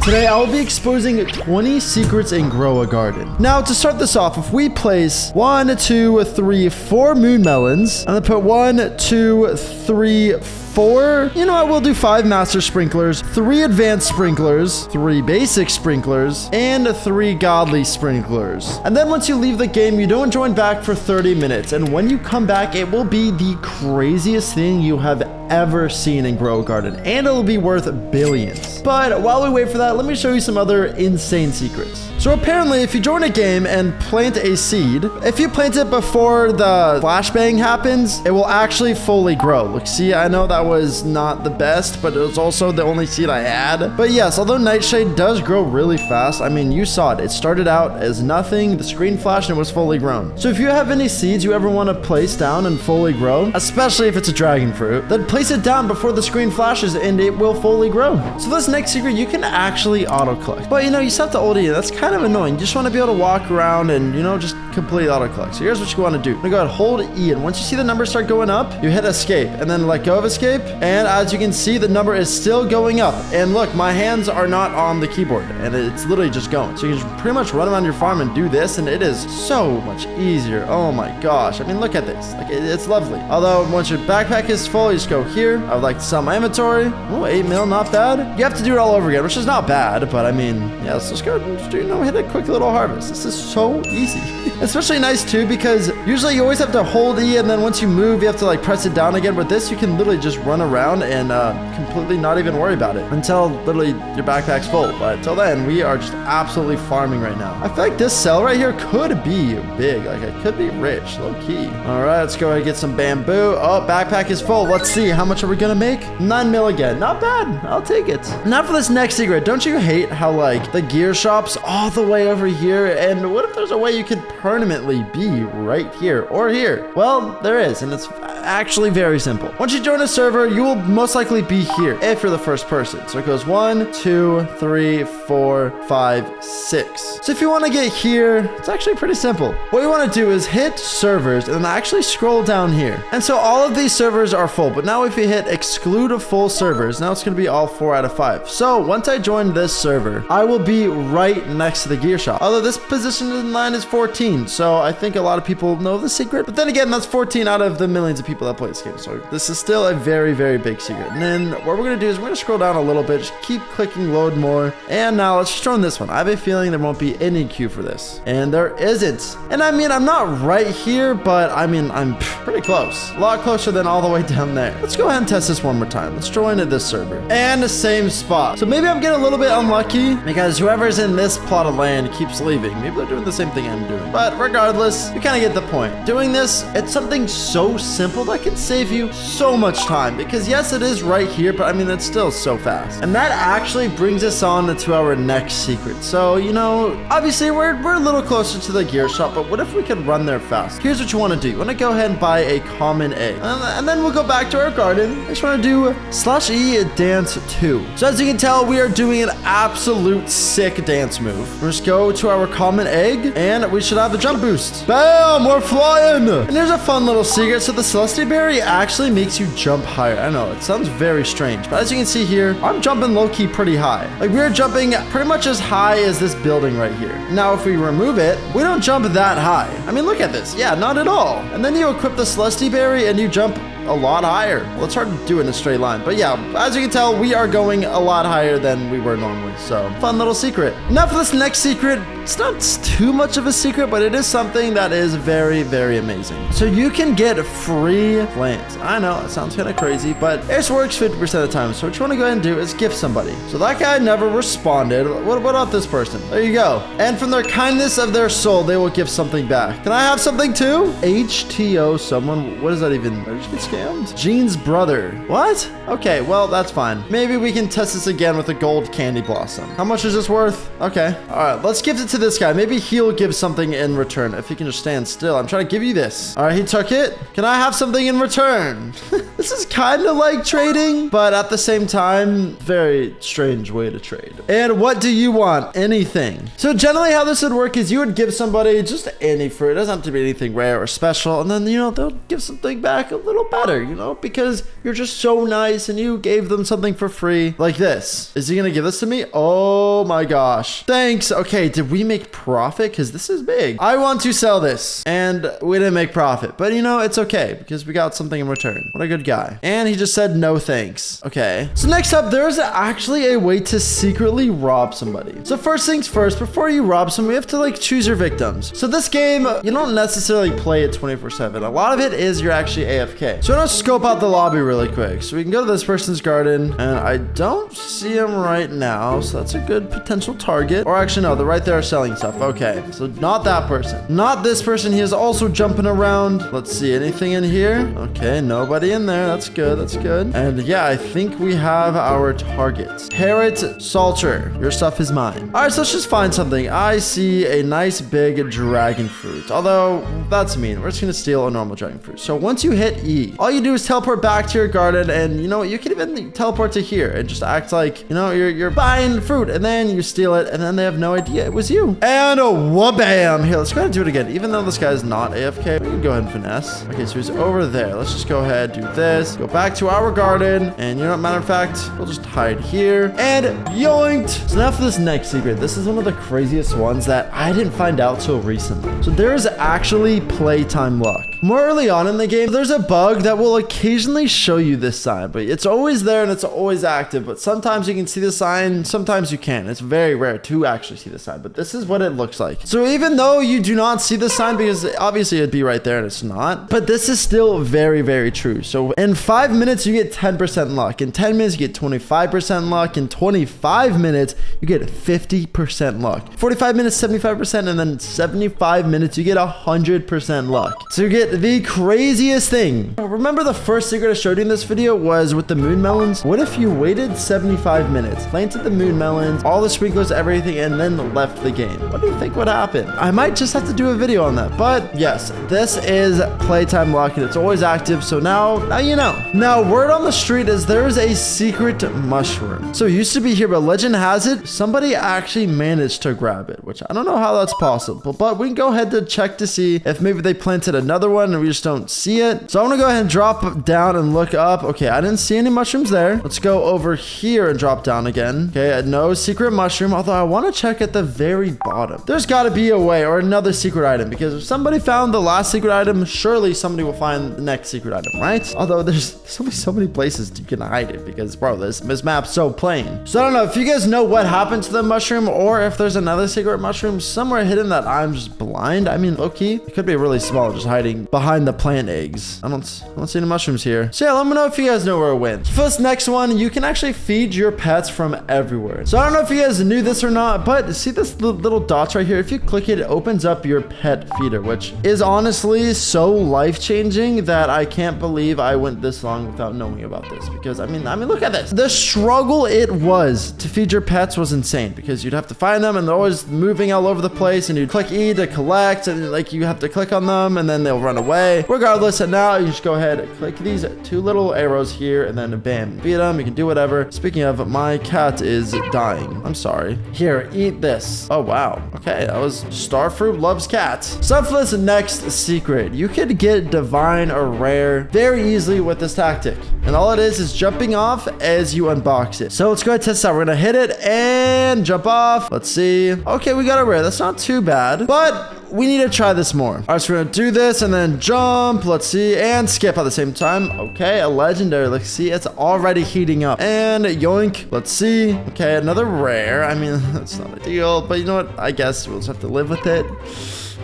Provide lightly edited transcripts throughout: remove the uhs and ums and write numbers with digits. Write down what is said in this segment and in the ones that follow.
Today, I will be exposing 20 secrets in Grow a Garden. Now, to start this off, if we place 1, 2, 3, 4 moon melons, I'm gonna put 1, 2, 3, 4. You know, I will do 5 master sprinklers, 3 advanced sprinklers, 3 basic sprinklers, and 3 godly sprinklers. And then once you leave the game, you don't join back for 30 minutes. And when you come back, it will be the craziest thing you have ever seen in Grow a Garden, and it'll be worth billions. But while we wait for that, let me show you some other insane secrets. So apparently, if you join a game and plant a seed, if you plant it before the flashbang happens, it will actually fully grow. Look, see, I know that was not the best, but it was also the only seed I had. But yes, although Nightshade does grow really fast, I mean, you saw it. It started out as nothing, the screen flashed, and it was fully grown. So if you have any seeds you ever want to place down and fully grow, especially if it's a dragon fruit, then place it down before the screen flashes and it will fully grow. So this next secret, you can actually auto-click. But you know, you still have to ult E, that's kind of annoying. You just want to be able to walk around and, you know, just complete auto-click. So here's what you want to do. You're gonna go ahead, hold E, and once you see the numbers start going up, you hit escape and then let go of escape. And as you can see, the number is still going up. And look, my hands are not on the keyboard and it's literally just going. So you can just pretty much run around your farm and do this, and it is so much easier. Oh my gosh. I mean, look at this. Like, it's lovely. Although once your backpack is full, you just go here. I would like to sell my inventory. Oh, 8 mil, not bad. You have to do it all over again, which is not bad, but I mean, yeah, let's just go, just, you know, hit a quick little harvest. This is so easy. Especially nice too, because usually you always have to hold E, and then once you move, you have to like press it down again. With this, you can literally just run around and completely not even worry about it until literally your backpack's full. But until then, we are just absolutely farming right now. I feel like this cell right here could be big. Like, it could be rich, low key. All right, let's go ahead and get some bamboo. Oh, backpack is full. Let's see, how much are we gonna make? 9 mil again. Not bad. I'll take it. Now for this next secret. Don't you hate how like the gear shop's all the way over here? And what if there's a way you could permanently be right here or here? Well, there is, and it's actually very simple. Once you join a server, you will most likely be here if you're the first person. So it goes 1, 2, 3, 4, 5, 6. So if you want to get here, it's actually pretty simple. What you want to do is hit servers and then actually scroll down here. And so all of these servers are full, but now if you hit exclude of full servers, now it's going to be all 4 out of 5. So once I join this server, I will be right next to the gear shop. Although this position in line is 14, so I think a lot of people know the secret. But then again, that's 14 out of the millions of people that play this game. So this is still a very, very big secret. And then what we're going to do is we're going to scroll down a little bit, just keep clicking load more. And now let's just join this one. I have a feeling there won't be any queue for this. And there isn't. And I mean, I'm not right here, but I mean, I'm pretty close. A lot closer than all the way down there. Let's go ahead and test this one more time. Let's join this server. And the same spot. So maybe I'm getting a little bit unlucky because whoever's in this plot of land keeps leaving. Maybe they're doing the same thing I'm doing. But regardless, you kind of get the point. Doing this, it's something so simple that can save you so much time. Because yes, it is right here, but I mean, it's still so fast. And that actually brings us on to our next secret. So, you know, obviously we're a little closer to the gear shop, but what if we could run there fast? Here's what you want to do. You want to go ahead and buy a common egg. And then we'll go back to our garden. I just want to do /E dance 2. So as you can tell, we are doing an absolute sick dance move. We'll just go to our common egg and we should have the jump boost. Bam, we're flying. And there's a fun little secret. So the Celestia Berry actually makes you jump higher. I know it sounds very strange, but as you can see here, I'm jumping low-key pretty high. Like, we're jumping pretty much as high as this building right here. Now, if we remove it, we don't jump that high. I mean, look at this. Yeah, not at all. And then you equip the Celestia Berry and you jump a lot higher. Well, it's hard to do in a straight line, but yeah, as you can tell, we are going a lot higher than we were normally. So fun little secret. Now for this next secret, it's not too much of a secret, but it is something that is very, very amazing. So you can get free plants. I know it sounds kind of crazy, but it works 50% of the time. So what you want to go ahead and do is gift somebody. So that guy never responded. What about this person? There you go. And from their kindness of their soul, they will give something back. Can I have something too? HTO someone. What does that even? Did I just get scammed? Jean's brother. What? Okay, well, that's fine. Maybe we can test this again with a gold candy blossom. How much is this worth? Okay. All right, let's give it to this guy. Maybe he'll give something in return. If he can just stand still. I'm trying to give you this. All right, he took it. Can I have something in return? This is kind of like trading, but at the same time, very strange way to trade. And what do you want? Anything. So generally how this would work is you would give somebody just any fruit. It doesn't have to be anything rare or special. And then, you know, they'll give something back a little better. water, you know, because you're just so nice and you gave them something for free like this. Is he gonna give this to me? Oh my gosh. Thanks. Okay, did we make profit? Because this is big. I want to sell this and we didn't make profit, but you know, it's okay because we got something in return. What a good guy. And he just said no thanks. Okay. So next up, there's actually a way to secretly rob somebody. So first things first, before you rob someone, you have to like choose your victims. So this game, you don't necessarily play it 24/7. A lot of it is you're actually AFK. So I'm gonna scope out the lobby really quick. So we can go to this person's garden and I don't see him right now. So that's a good potential target. Or actually no, they're right there selling stuff. Okay. So not that person. Not this person. He is also jumping around. Let's see, anything in here? Okay, nobody in there. That's good. That's good. And yeah, I think we have our targets. Parrot Salter, your stuff is mine. All right, so let's just find something. I see a nice big dragon fruit. Although that's mean. We're just gonna steal a normal dragon fruit. So once you hit E, all you do is teleport back to your garden, and you know what? You can even teleport to here and just act like, you know, you're buying fruit, and then you steal it, and then they have no idea it was you. And wha-bam! Here, let's go ahead and do it again. Even though this guy's not AFK, we can go ahead and finesse. Okay, so he's over there. Let's just go ahead, do this, go back to our garden, and you know what, matter of fact, we'll just hide here, and yoinked! So now for this next secret, this is one of the craziest ones that I didn't find out till recently. So there is actually Playtime Luck. More early on in the game, there's a bug that will occasionally show you this sign, but it's always there and it's always active, but sometimes you can see the sign, sometimes you can't. It's very rare to actually see the sign, but this is what it looks like. So even though you do not see the sign, because obviously it'd be right there and it's not, but this is still very, very true. So in 5 minutes, you get 10% luck. In 10 minutes, you get 25% luck. In 25 minutes, you get 50% luck. 45 minutes, 75%, and then 75 minutes, you get 100% luck. So you get the craziest thing. Remember the first secret I showed you in this video was with the moon melons? What if you waited 75 minutes, planted the moon melons, all the sprinklers, everything, and then left the game? What do you think would happen? I might just have to do a video on that. But yes, this is Playtime Luck and it's always active. So now you know. Now, word on the street is there is a secret mushroom. So it used to be here, but legend has it, somebody actually managed to grab it, which I don't know how that's possible, but we can go ahead to check to see if maybe they planted another one and we just don't see it. So I'm gonna go ahead and drop down and look up. Okay, I didn't see any mushrooms there. Let's go over here and drop down again. Okay, no secret mushroom, although I want to check at the very bottom. There's got to be a way or another secret item, because if somebody found the last secret item, surely somebody will find the next secret item, right? Although there's only so many places you can hide it, because bro, this map's so plain. So I don't know if you guys know what happened to the mushroom, or if there's another secret mushroom somewhere hidden that I'm just blind. I mean, low-key, it could be really small, just hiding behind the plant eggs. I don't see any mushrooms here. So yeah, let me know if you guys know where it went. For this next one, you can actually feed your pets from everywhere. So I don't know if you guys knew this or not, but see this little dots right here? If you click it, it opens up your pet feeder, which is honestly so life-changing that I can't believe I went this long without knowing about this. Because I mean, look at this. The struggle it was to feed your pets was insane, because you'd have to find them and they're always moving all over the place, and you'd click E to collect, and like you have to click on them and then they'll run away. Regardless, and now you just go ahead and click these two little arrows here and then bam, feed them. You can do whatever. Speaking of, my cat is dying. I'm sorry. Here, eat this. Oh wow. Okay, that was Starfruit loves cats. So for this next secret, you could get divine or rare very easily with this tactic. And all it is jumping off as you unbox it. So let's go ahead and test this out. We're gonna hit it and jump off. Let's see. Okay, we got a rare. That's not too bad, but we need to try this more. All right, so we're gonna do this and then jump. Let's see, and skip at the same time. Okay, a legendary. Let's see, it's already heating up. And yoink. Let's see. Okay, another rare. I mean, that's not ideal, but you know what? I guess we'll just have to live with it.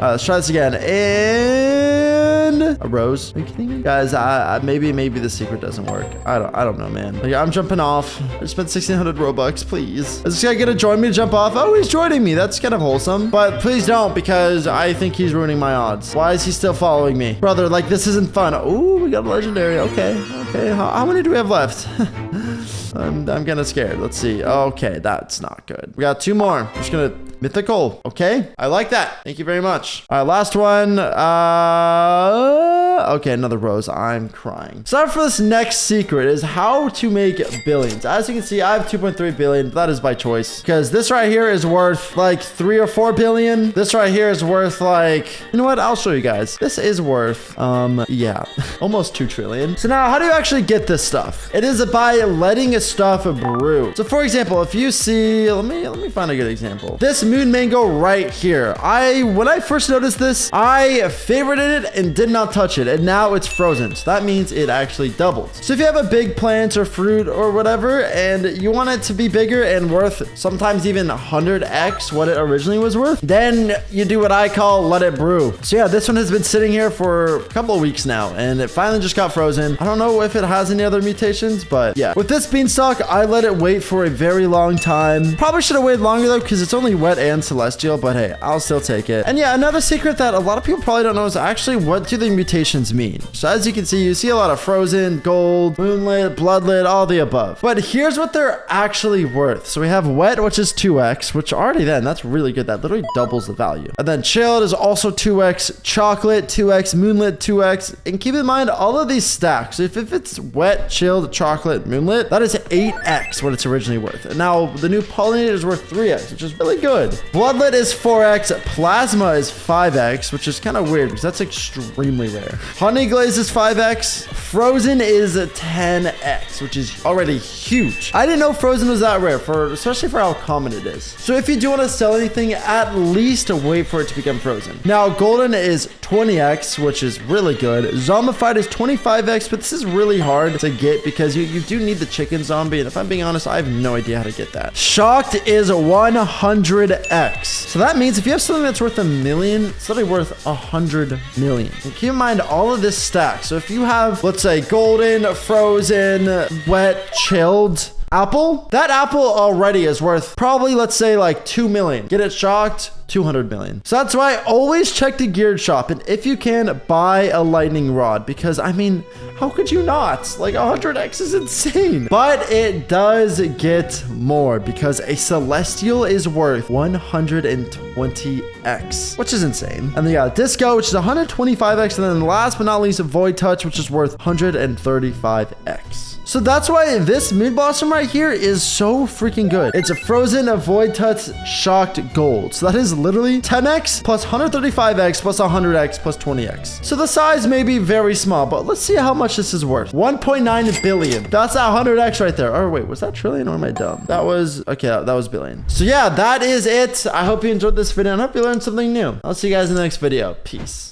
Let's try this again. And a rose. Are you kidding me? Guys, maybe the secret doesn't work. I don't know, man. Like, I'm jumping off. I spent 1,600 Robux, please. Is this guy gonna join me to jump off? Oh, he's joining me. That's kind of wholesome. But please don't, because I think he's ruining my odds. Why is he still following me? Brother, like, this isn't fun. Oh, we got a legendary. Okay. How many do we have left? I'm kind of scared. Let's see. Okay, that's not good. We got 2 more. I'm just gonna mythical. Okay, I like that. Thank you very much. All right, last one. Okay, another rose. I'm crying. So for this next secret is how to make billions. As you can see, I have 2.3 billion. That is by choice because this right here is worth like 3 or 4 billion. This right here is worth like, you know what? I'll show you guys. This is worth, yeah, almost 2 trillion. So now how do you actually get this stuff? It is by letting a stuff brew. So for example, if you see, let me find a good example. This moon mango right here. When I first noticed this, I favorited it and did not touch it. And now it's frozen. So that means it actually doubled. So if you have a big plant or fruit or whatever, and you want it to be bigger and worth sometimes even 100x what it originally was worth, then you do what I call let it brew. So yeah, this one has been sitting here for a couple of weeks now, and it finally just got frozen. I don't know if it has any other mutations, but yeah. With this beanstalk, I let it wait for a very long time. Probably should have waited longer though, because it's only wet and celestial, but hey, I'll still take it. And yeah, another secret that a lot of people probably don't know is actually what do the mutations mean? So as you can see, you see a lot of frozen, gold, moonlit, bloodlit, all the above. But here's what they're actually worth. So we have wet, which is 2x, which already then, that's really good. That literally doubles the value. And then chilled is also 2x, chocolate 2x, moonlit 2x. And keep in mind, all of these stacks, if it's wet, chilled, chocolate, moonlit, that is 8x what it's originally worth. And now the new pollinator is worth 3x, which is really good. Bloodlit is 4x, plasma is 5x, which is kind of weird because that's extremely rare. Honey glaze is 5x, frozen is 10x, which is already huge. I didn't know frozen was that rare, especially for how common it is. So if you do want to sell anything, at least wait for it to become frozen. Now golden is 20x, which is really good. Zombified is 25x, but this is really hard to get because you do need the chicken zombie, and if I'm being honest, I have no idea how to get that. Shocked is 100x. So that means if you have something that's worth $1 million, it's literally worth 100 million. And keep in mind all of this stack. So if you have, let's say, golden, frozen, wet, chilled, apple, that apple already is worth probably, let's say, like 2 million. Get it shocked? 200 million. So that's why always check the geared shop, and if you can, buy a lightning rod, because I mean, how could you not? Like 100x is insane. But it does get more because a celestial is worth 120x, which is insane. And then yeah, disco, which is 125x, and then last but not least, void touch, which is worth 135x. So that's why this moon blossom right here is so freaking good. It's a frozen, a void touch, shocked gold. So that is literally 10x plus 135x plus 100x plus 20x. So the size may be very small, but let's see how much this is worth. 1.9 billion. That's that 100x right there. Oh wait, was that trillion or am I dumb? That was, okay, that was billion. So yeah, that is it. I hope you enjoyed this video and I hope you learned something new. I'll see you guys in the next video. Peace.